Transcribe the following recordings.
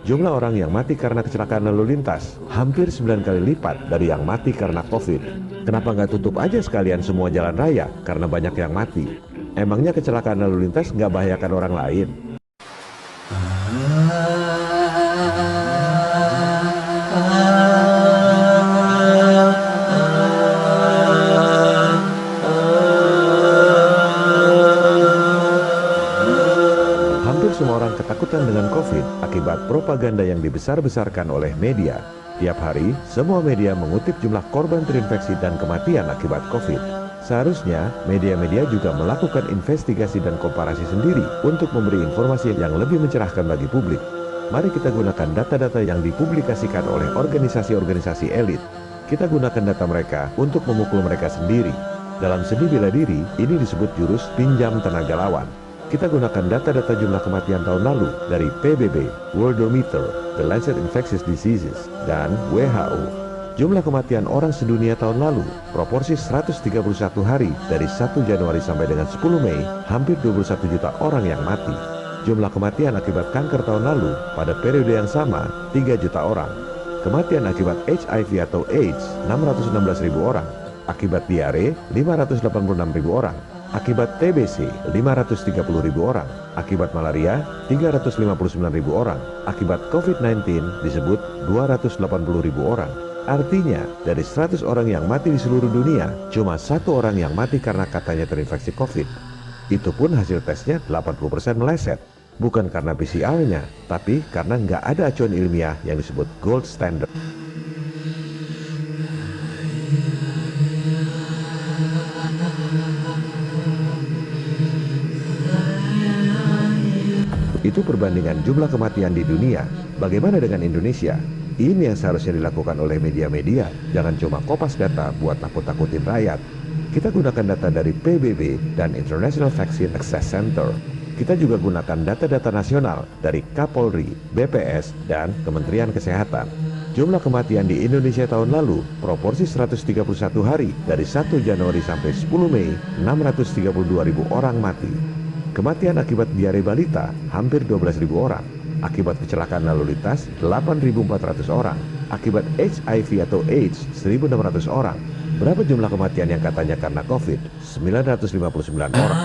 Jumlah orang yang mati karena kecelakaan lalu lintas hampir 9 kali lipat dari yang mati karena COVID. Kenapa nggak tutup aja sekalian semua jalan raya karena banyak yang mati? Emangnya kecelakaan lalu lintas nggak bahayakan orang lain? Hampir semua orang ketakutan dengan COVID akibat propaganda yang dibesar-besarkan oleh media. Tiap hari, semua media mengutip jumlah korban terinfeksi dan kematian akibat COVID. Seharusnya, media-media juga melakukan investigasi dan komparasi sendiri untuk memberi informasi yang lebih mencerahkan bagi publik. Mari kita gunakan data-data yang dipublikasikan oleh organisasi-organisasi elit. Kita gunakan data mereka untuk memukul mereka sendiri. Dalam seni bela diri, ini disebut jurus pinjam tenaga lawan. Kita gunakan data-data jumlah kematian tahun lalu dari PBB, Worldometer, The Lancet Infectious Diseases, dan WHO. Jumlah kematian orang sedunia tahun lalu, proporsi 131 hari dari 1 Januari sampai dengan 10 Mei, hampir 21 juta orang yang mati. Jumlah kematian akibat kanker tahun lalu, pada periode yang sama, 3 juta orang. Kematian akibat HIV atau AIDS, 616.000 orang. Akibat diare, 586.000 orang. Akibat TBC, 530.000 orang. Akibat malaria, 359.000 orang. Akibat COVID-19 disebut 280.000 orang. Artinya, dari 100 orang yang mati di seluruh dunia, cuma 1 orang yang mati karena katanya terinfeksi COVID. Itu pun hasil tesnya 80% meleset. Bukan karena PCR-nya, tapi karena nggak ada acuan ilmiah yang disebut gold standard. Itu perbandingan jumlah kematian di dunia. Bagaimana dengan Indonesia? Ini yang seharusnya dilakukan oleh media-media. Jangan cuma kopas data buat takut-takutin rakyat. Kita gunakan data dari PBB dan International Vaccine Access Center. Kita juga gunakan data-data nasional dari Kapolri, BPS, dan Kementerian Kesehatan. Jumlah kematian di Indonesia tahun lalu, proporsi 131 hari dari 1 Januari sampai 10 Mei, 632.000 orang mati. Kematian akibat diare balita hampir 12.000 orang. Akibat kecelakaan lalu lintas 8.400 orang. Akibat HIV atau AIDS 1.600 orang. Berapa jumlah kematian yang katanya karena COVID? 959 orang.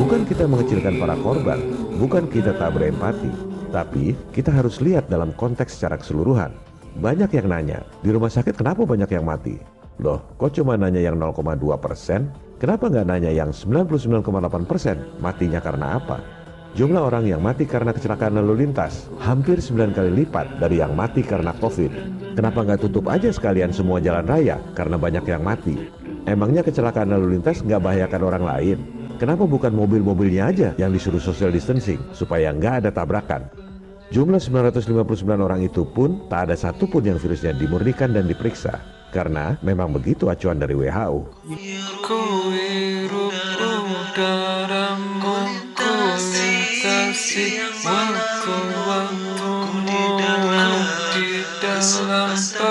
Bukan kita mengecilkan para korban, bukan kita tak berempati, tapi kita harus lihat dalam konteks secara keseluruhan. Banyak yang nanya, di rumah sakit kenapa banyak yang mati? Loh, kok cuma nanya yang 0,2%? Kenapa nggak nanya yang 99,8%? Matinya karena apa? Jumlah orang yang mati karena kecelakaan lalu lintas hampir 9 kali lipat dari yang mati karena COVID. Kenapa nggak tutup aja sekalian semua jalan raya karena banyak yang mati? Emangnya kecelakaan lalu lintas nggak bahayakan orang lain? Kenapa bukan mobil-mobilnya aja yang disuruh social distancing supaya nggak ada tabrakan? Jumlah 959 orang itu pun tak ada satupun yang virusnya dimurnikan dan diperiksa. Karena memang begitu acuan dari WHO. Waktu di dalam